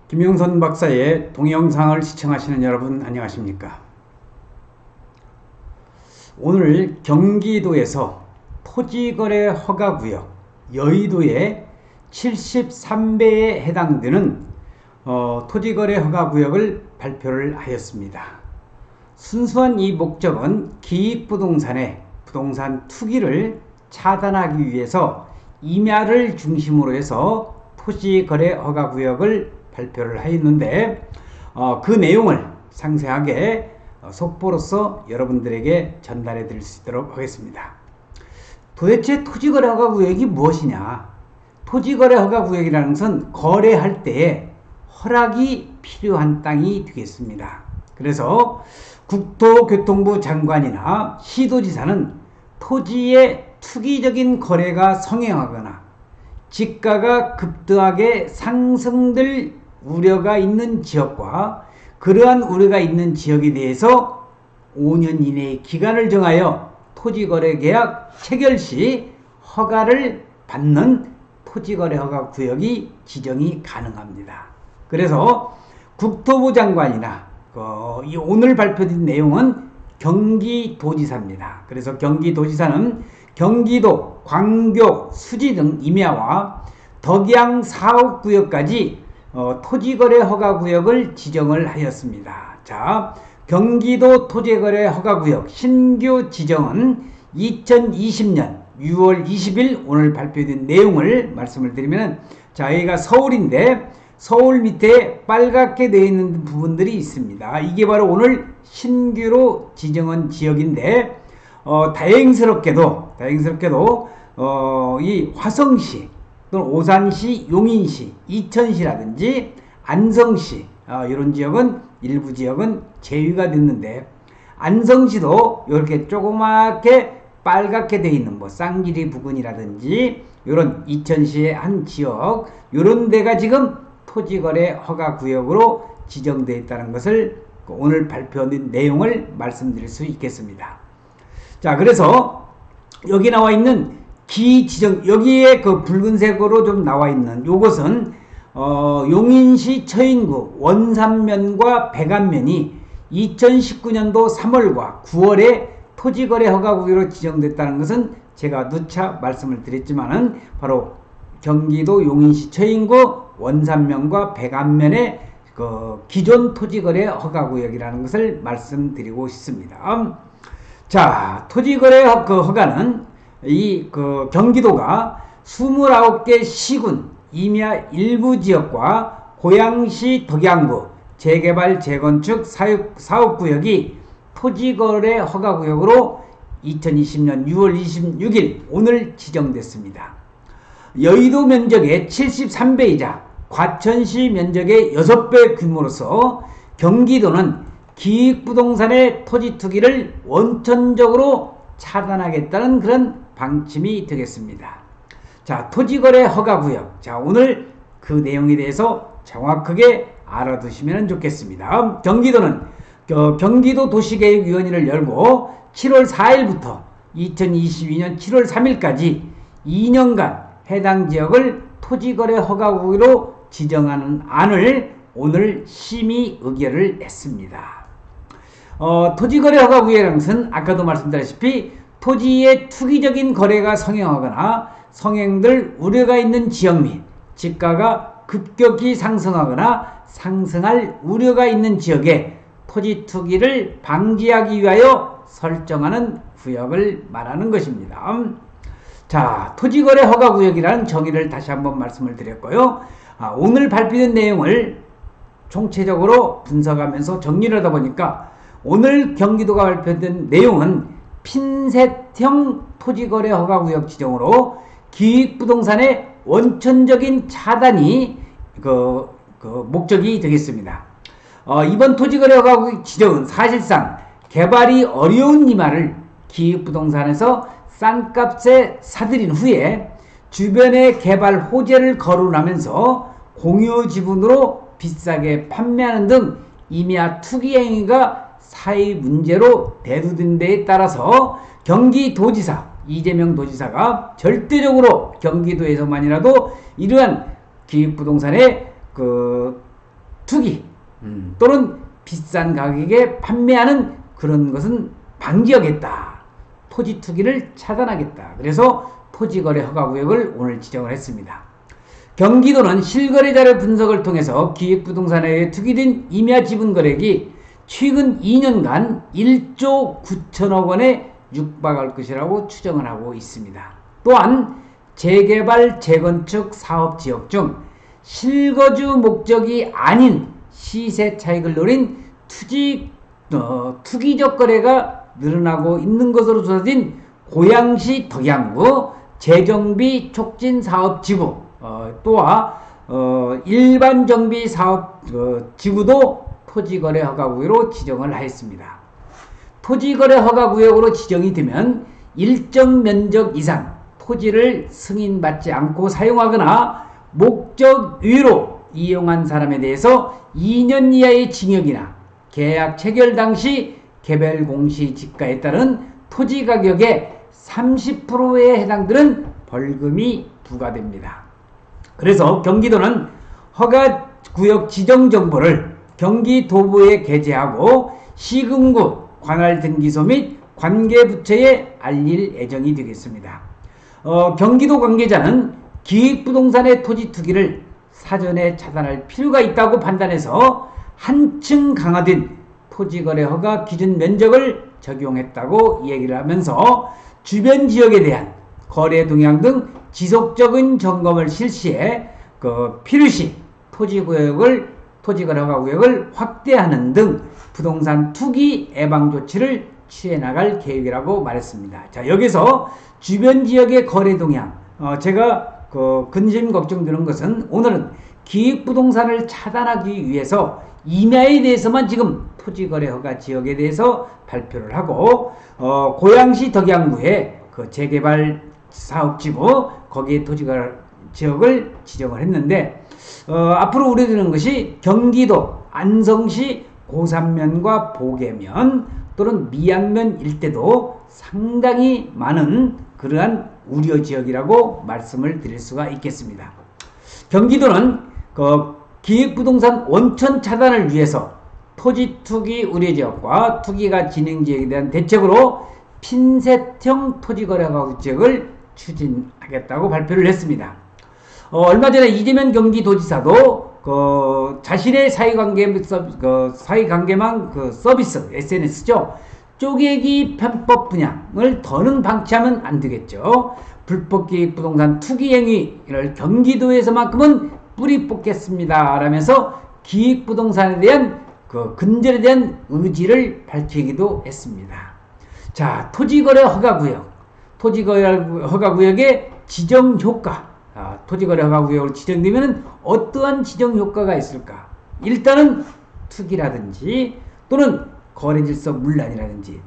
김영선 박사의 동영상을 시청하시는 여러분 안녕하십니까? 오늘 경기도에서 토지거래 허가구역 여의도의 73배에 해당되는 토지거래 허가구역을 발표를 하였습니다. 순수한 이 목적은 기익부동산의 부동산 투기를 차단하기 위해서 임야를 중심으로 해서 토지거래 허가구역을 발표를 하였는데 그 내용을 상세하게 속보로서 여러분들에게 전달해 드릴 수 있도록 하겠습니다. 도대체 토지거래 허가구역이 무엇이냐? 토지거래 허가구역이라는 것은 거래할 때에 허락이 필요한 땅이 되겠습니다. 그래서 국토교통부 장관이나 시도지사는 토지의 투기적인 거래가 성행하거나 지가가 급등하게 상승될 우려가 있는 지역과 그러한 우려가 있는 지역에 대해서 5년 이내의 기간을 정하여 토지거래계약 체결 시 허가를 받는 토지거래 허가 구역이 지정이 가능합니다. 그래서 국토부 장관이나 오늘 발표된 내용은 경기도지사입니다. 그래서 경기도지사는 경기도, 광교, 수지 등 임야와 덕양 사업구역까지 토지거래 허가구역을 지정을 하였습니다. 자, 경기도 토지거래 허가구역 신규 지정은 2020년 6월 20일 오늘 발표된 내용을 말씀을 드리면, 자, 여기가 서울인데 서울 밑에 빨갛게 되어 있는 부분들이 있습니다. 이게 바로 오늘 신규로 지정한 지역인데 다행스럽게도 이 화성시 또는 오산시, 용인시, 이천시라든지 안성시 이런 지역은 일부 지역은 제외가 됐는데, 안성시도 이렇게 조그맣게 빨갛게 되어 있는 쌍길이 부근이라든지 이런 이천시의 한 지역 이런 데가 지금 토지거래 허가구역으로 지정되어 있다는 것을 오늘 발표된 내용을 말씀드릴 수 있겠습니다. 자, 그래서 여기 나와 있는 기지정, 여기에 그 붉은색으로 좀 나와 있는 요것은 용인시 처인구 원산면과 백안면이 2019년도 3월과 9월에 토지거래 허가구역으로 지정됐다는 것은 제가 누차 말씀을 드렸지만은 바로 경기도 용인시 처인구 원산면과 백안면의 그 기존 토지거래 허가구역이라는 것을 말씀드리고 싶습니다. 자, 토지거래 허가는 경기도가 29개 시군 임야 일부 지역과 고양시 덕양구 재개발 재건축 사업구역이 토지거래 허가구역으로 2020년 6월 26일 오늘 지정됐습니다. 여의도 면적의 73배이자 과천시 면적의 6배 규모로서 경기도는 기익부동산의 토지 투기를 원천적으로 차단하겠다는 그런 방침이 되겠습니다. 자, 토지거래 허가구역. 자, 오늘 그 내용에 대해서 정확하게 알아두시면 좋겠습니다. 경기도는 경기도 도시계획위원회를 열고 7월 4일부터 2022년 7월 3일까지 2년간 해당 지역을 토지거래 허가구역으로 지정하는 안을 오늘 심의 의결을 했습니다. 토지거래 허가구역이라는 것은 아까도 말씀드렸다시피 토지의 투기적인 거래가 성행하거나 성행될 우려가 있는 지역 및 지가가 급격히 상승하거나 상승할 우려가 있는 지역에 토지 투기를 방지하기 위하여 설정하는 구역을 말하는 것입니다. 자, 토지거래 허가구역이라는 정의를 다시 한번 말씀을 드렸고요. 오늘 발표된 내용을 총체적으로 분석하면서 정리를 하다 보니까 오늘 경기도가 발표된 내용은 핀셋형 토지거래 허가구역 지정으로 기익부동산의 원천적인 차단이 목적이 되겠습니다. 이번 토지거래 허가구역 지정은 사실상 개발이 어려운 임야를 기익부동산에서 싼 값에 사들인 후에 주변에 개발 호재를 거론하면서 공유 지분으로 비싸게 판매하는 등 임야 투기 행위가 사회 문제로 대두된 데에 따라서 경기도지사 이재명 도지사가 절대적으로 경기도에서만이라도 이러한 기획부동산의 투기 또는 비싼 가격에 판매하는 그런 것은 방지하겠다. 토지 투기를 차단하겠다. 그래서 토지거래 허가구역을 오늘 지정을 했습니다. 경기도는 실거래자료 분석을 통해서 기획부동산에 투기된 임야 지분 거래액이 최근 2년간 1조 9천억 원에 육박할 것이라고 추정을 하고 있습니다. 또한 재개발, 재건축 사업 지역 중 실거주 목적이 아닌 시세 차익을 노린 투기적 거래가 늘어나고 있는 것으로 조사된 고양시 덕양구 재정비 촉진 사업 지구 또한 일반 정비 사업 지구도 토지거래 허가구역으로 지정을 하였습니다. 토지거래 허가구역으로 지정이 되면 일정 면적 이상 토지를 승인받지 않고 사용하거나 목적 외로 이용한 사람에 대해서 2년 이하의 징역이나 계약 체결 당시 개별 공시 지가에 따른 토지 가격의 30%에 해당되는 벌금이 부과됩니다. 그래서 경기도는 허가구역 지정 정보를 경기도부에 게재하고 시군구 관할등기소 및 관계부처에 알릴 예정이 되겠습니다. 경기도 관계자는 기획부동산의 토지 투기를 사전에 차단할 필요가 있다고 판단해서 한층 강화된 토지거래 허가 기준 면적을 적용했다고 얘기를 하면서 주변 지역에 대한 거래 동향 등 지속적인 점검을 실시해 필요시 토지거래 허가 구역을 확대하는 등 부동산 투기 예방 조치를 취해 나갈 계획이라고 말했습니다. 자, 여기서 주변 지역의 거래 동향, 제가 근심 걱정되는 것은 오늘은 기획부동산을 차단하기 위해서 임야에 대해서만 지금 토지거래 허가 지역에 대해서 발표를 하고 고양시 덕양구에 재개발 사업지구 거기에 토지거래 지역을 지정을 했는데 앞으로 우려되는 것이 경기도 안성시 고산면과 보계면 또는 미양면 일대도 상당히 많은 그러한 우려 지역이라고 말씀을 드릴 수가 있겠습니다. 경기도는 기획부동산 원천 차단을 위해서 토지 투기 우려 지역과 투기가 진행 지역에 대한 대책으로 핀셋형 토지거래 허가 지역을 추진하겠다고 발표를 했습니다. 얼마 전에 이재명 경기도지사도 자신의 사회관계망 서비스 SNS죠. 쪼개기 편법 분양을 더는 방치하면 안 되겠죠. 불법 기획부동산 투기 행위를 경기도에서만큼은 뿌리 뽑겠습니다. 라면서 기획부동산에 대한 근절에 대한 의지를 밝히기도 했습니다. 자, 토지거래 허가구역, 토지거래 허가구역의 지정 효과, 토지거래 허가구역으로 지정되면 어떠한 지정 효과가 있을까? 일단은 투기라든지 또는 거래질서 문란이라든지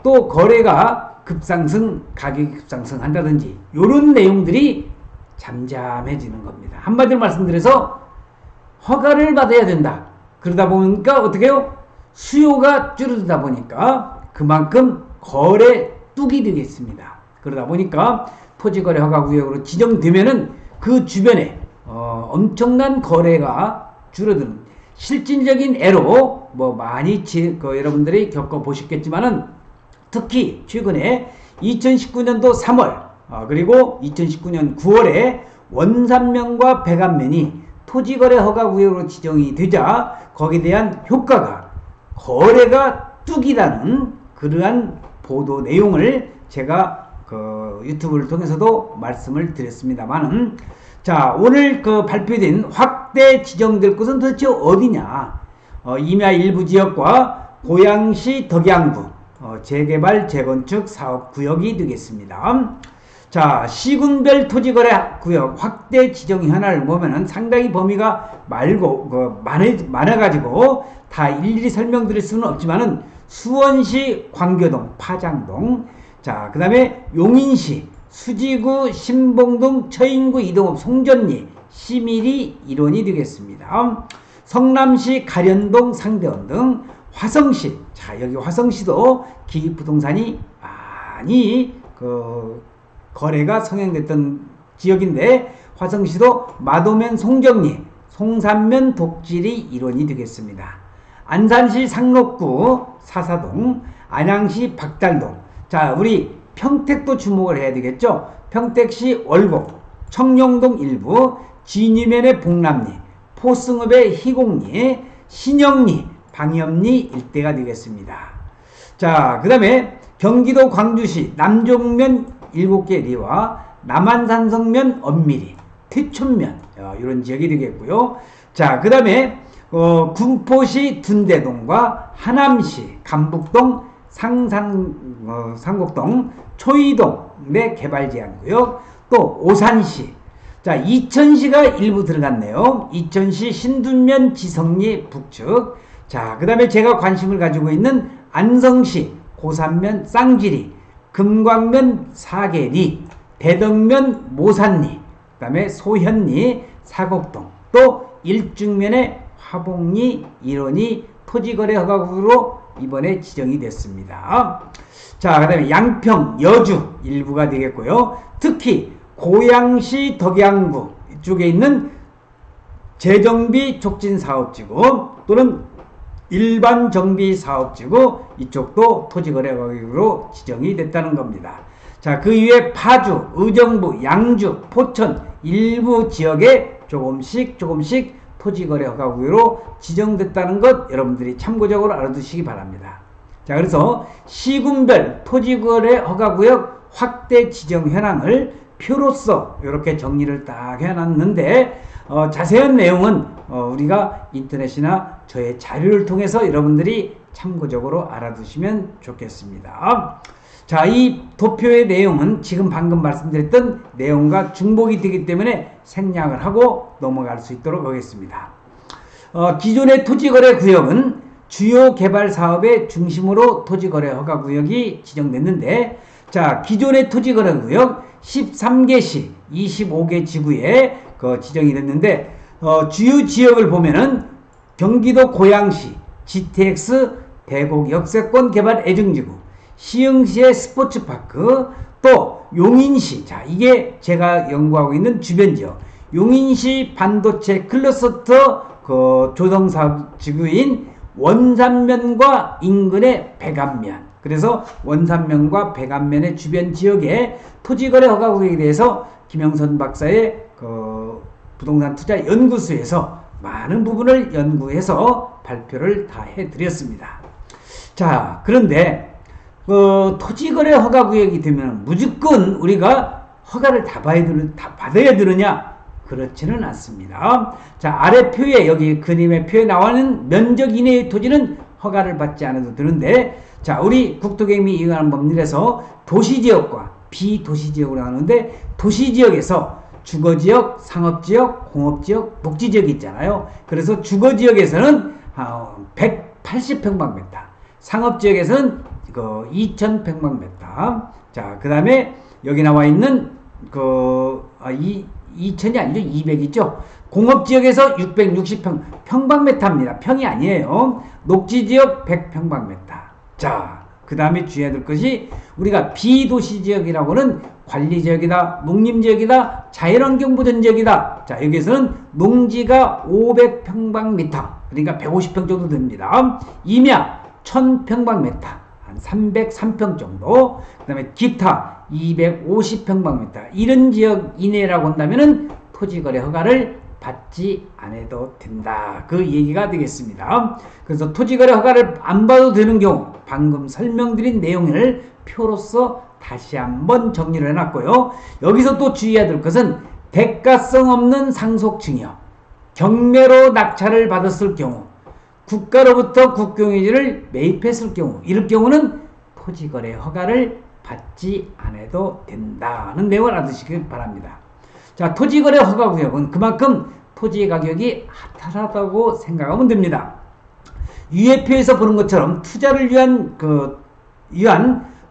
또 거래가 급상승, 가격이 급상승한다든지 이런 내용들이 잠잠해지는 겁니다. 한마디로 말씀드려서 허가를 받아야 된다. 그러다 보니까 어떻게 해요? 수요가 줄어들다 보니까 그만큼 거래 뚝이 되겠습니다. 그러다 보니까 토지거래 허가구역으로 지정되면은 그 주변에 엄청난 거래가 줄어드는 실질적인 애로 많이 여러분들이 겪어보셨겠지만은 특히 최근에 2019년도 3월 그리고 2019년 9월에 원산면과 백안면이 토지거래 허가구역으로 지정이 되자 거기에 대한 효과가 거래가 뚝이라는 그러한 보도 내용을 제가 유튜브를 통해서도 말씀을 드렸습니다만은 자, 오늘 발표된 확대 지정될 곳은 도대체 어디냐? 임야 일부 지역과 고양시 덕양구 재개발 재건축 사업구역이 되겠습니다. 자, 시군별 토지거래 구역 확대 지정 현황을 보면은 상당히 범위가 많아가지고 다 일일이 설명드릴 수는 없지만은 수원시 광교동, 파장동, 자, 그 다음에 용인시 수지구, 신봉동, 처인구, 이동읍, 송전리, 시밀이 일원이 되겠습니다. 성남시 가련동, 상대원 등 화성시, 자, 여기 화성시도 기획부동산이 많이 거래가 성행됐던 지역인데 화성시도 마도면, 송정리, 송산면 독지리 일원이 되겠습니다. 안산시 상록구 사사동, 안양시 박달동. 자, 우리 평택도 주목을 해야 되겠죠. 평택시 월곡, 청룡동 일부, 진유면의 복남리, 포승읍의 희곡리, 신영리, 방염리 일대가 되겠습니다. 자, 그 다음에 경기도 광주시 남종면 7개 리와 남한산성면 엄미리, 태촌면 이런 지역이 되겠고요. 자, 그 다음에 군포시 둔대동과 하남시 감북동 상곡동 초이동 내 개발제한구역, 또 오산시, 자, 이천시가 일부 들어갔네요. 이천시 신둔면 지성리 북측. 자, 그 다음에 제가 관심을 가지고 있는 안성시 고산면 쌍지리, 금광면 사계리, 대덕면 모산리, 그 다음에 소현리 사곡동, 또 일중면의 화봉리 일원이 토지거래 허가구로 이번에 지정이 됐습니다. 자, 그 다음에 양평, 여주 일부가 되겠고요. 특히 고양시 덕양구 이쪽에 있는 재정비 촉진 사업지구 또는 일반 정비 사업지구 이쪽도 토지거래 허가구로 지정이 됐다는 겁니다. 자, 그 이외에 파주, 의정부, 양주, 포천 일부 지역에 조금씩 토지거래 허가구로 지정됐다는 것 여러분들이 참고적으로 알아두시기 바랍니다. 자, 그래서 시군별 토지거래 허가구역 확대 지정 현황을 표로서 이렇게 정리를 딱 해놨는데 자세한 내용은 우리가 인터넷이나 저의 자료를 통해서 여러분들이 참고적으로 알아두시면 좋겠습니다. 자, 이 도표의 내용은 지금 방금 말씀드렸던 내용과 중복이 되기 때문에 생략을 하고 넘어갈 수 있도록 하겠습니다. 기존의 토지거래 구역은 주요 개발 사업의 중심으로 토지거래 허가 구역이 지정됐는데, 자, 기존의 토지거래 구역 13개시 25개 지구에 지정이 됐는데, 주요 지역을 보면은 경기도 고양시 GTX 대곡 역세권 개발 애증지구, 시흥시의 스포츠파크, 또 용인시, 자, 이게 제가 연구하고 있는 주변 지역, 용인시 반도체 클러스터 조성사업 지구인 원산면과 인근의 백안면, 그래서 원산면과 백안면의 주변 지역의 토지거래 허가구역에 대해서 김영선 박사의 부동산 투자 연구소에서 많은 부분을 연구해서 발표를 다 해드렸습니다. 자, 그런데 토지거래 허가구역이 되면 무조건 우리가 허가를 다 받아야 되느냐? 그렇지는 않습니다. 자, 아래 표에, 여기 그림의 표에 나와는 면적 이내의 토지는 허가를 받지 않아도 되는데, 자, 우리 국토개미 이용하는 법률에서 도시지역과 비도시지역으로 나누는데, 도시지역에서 주거지역, 상업지역, 공업지역, 녹지지역이 있잖아요. 그래서 주거지역에서는 180평방미터, 상업지역에서는 2000평방미터. 자, 그 다음에 여기 나와 있는 2000이 아니죠. 200이죠. 공업지역에서 660평방미터입니다. 평이 아니에요. 녹지지역 100평방미터. 자, 그 다음에 주의해야 될 것이, 우리가 비도시지역이라고는 관리지역이다, 농림지역이다, 자연환경보전지역이다. 자, 여기에서는 농지가 500평방미터, 그러니까 150평 정도 됩니다. 임야 1000평방미터, 한 303평 정도. 그 다음에 기타 250평방미터. 이런 지역 이내라고 한다면은 토지거래 허가를 받지 않아도 된다, 그 얘기가 되겠습니다. 그래서 토지거래 허가를 안 받아도 되는 경우, 방금 설명드린 내용을 표로서 다시 한번 정리를 해놨고요. 여기서 또 주의해야 될 것은 대가성 없는 상속증여, 경매로 낙찰을 받았을 경우, 국가로부터 국경유지를 매입했을 경우, 이럴 경우는 토지거래 허가를 받지 않아도 된다는 내용을 알아두시길 바랍니다. 자, 토지거래 허가구역은 그만큼 토지 가격이 핫하다고 생각하면 됩니다. 위에 표에서 보는 것처럼 투자를 위한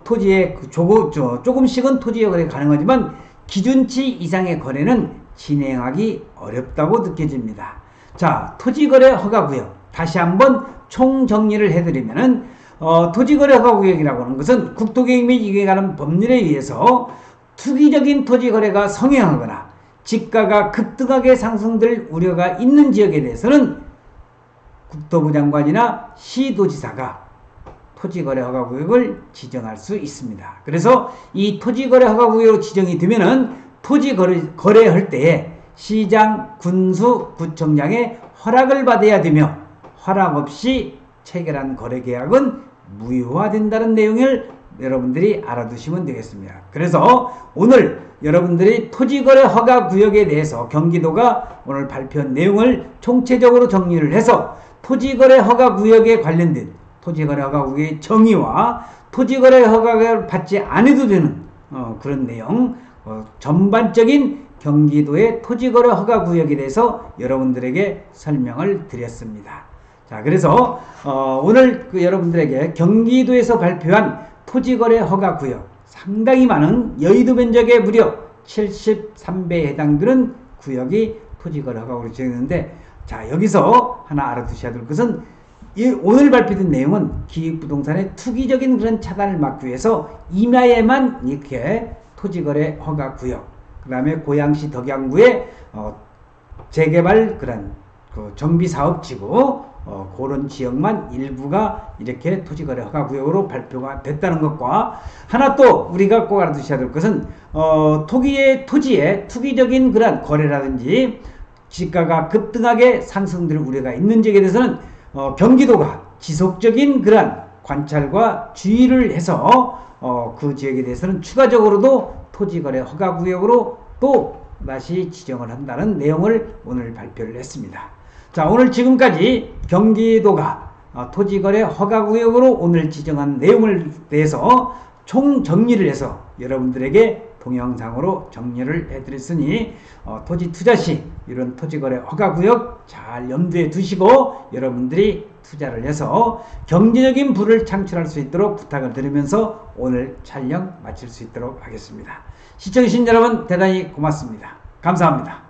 토지의 조금씩은 토지 거래가 가능하지만 기준치 이상의 거래는 진행하기 어렵다고 느껴집니다. 자, 토지거래 허가구역 다시 한번 총정리를 해드리면은 토지거래 허가구역이라고 하는 것은 국토개혁 및 이에 관한 법률에 의해서 투기적인 토지거래가 성행하거나 지가가 급등하게 상승될 우려가 있는 지역에 대해서는 국토부 장관이나 시도지사가 토지거래허가구역을 지정할 수 있습니다. 그래서 이 토지거래허가구역으로 지정이 되면은 토지거래할 때에 시장, 군수, 구청장의 허락을 받아야 되며 허락 없이 체결한 거래계약은 무효화된다는 내용을 여러분들이 알아두시면 되겠습니다. 그래서 오늘 여러분들이 토지거래허가구역에 대해서 경기도가 오늘 발표한 내용을 총체적으로 정리를 해서 토지거래허가구역에 관련된 토지거래허가구역의 정의와 토지거래허가를 받지 않아도 되는 그런 내용, 전반적인 경기도의 토지거래허가구역에 대해서 여러분들에게 설명을 드렸습니다. 자, 그래서 오늘 여러분들에게 경기도에서 발표한 토지거래허가구역 상당히 많은 여의도 면적의 무려 73배에 해당되는 구역이 토지거래허가구역으로 지정했는데, 자, 여기서 하나 알아두셔야 될 것은 오늘 발표된 내용은 기획부동산의 투기적인 그런 차단을 막기 위해서 임야에만 이렇게 토지거래허가구역, 그 다음에 고양시 덕양구의 재개발 그런 정비사업지구 그런 지역만 일부가 이렇게 토지거래허가구역으로 발표가 됐다는 것과, 하나 또 우리가 꼭 알아두셔야 될 것은 토지의 투기적인 그런 거래라든지 지가가 급등하게 상승될 우려가 있는 지역에 대해서는 경기도가 지속적인 그런 관찰과 주의를 해서 그 지역에 대해서는 추가적으로도 토지거래 허가구역으로 또 다시 지정을 한다는 내용을 오늘 발표를 했습니다. 자, 오늘 지금까지 경기도가 토지거래 허가구역으로 오늘 지정한 내용을 대해서 총정리를 해서 여러분들에게 동영상으로 정리를 해드렸으니 토지 투자 시 이런 토지거래 허가구역 잘 염두에 두시고 여러분들이 투자를 해서 경제적인 부를 창출할 수 있도록 부탁을 드리면서 오늘 촬영 마칠 수 있도록 하겠습니다. 시청해주신 여러분 대단히 고맙습니다. 감사합니다.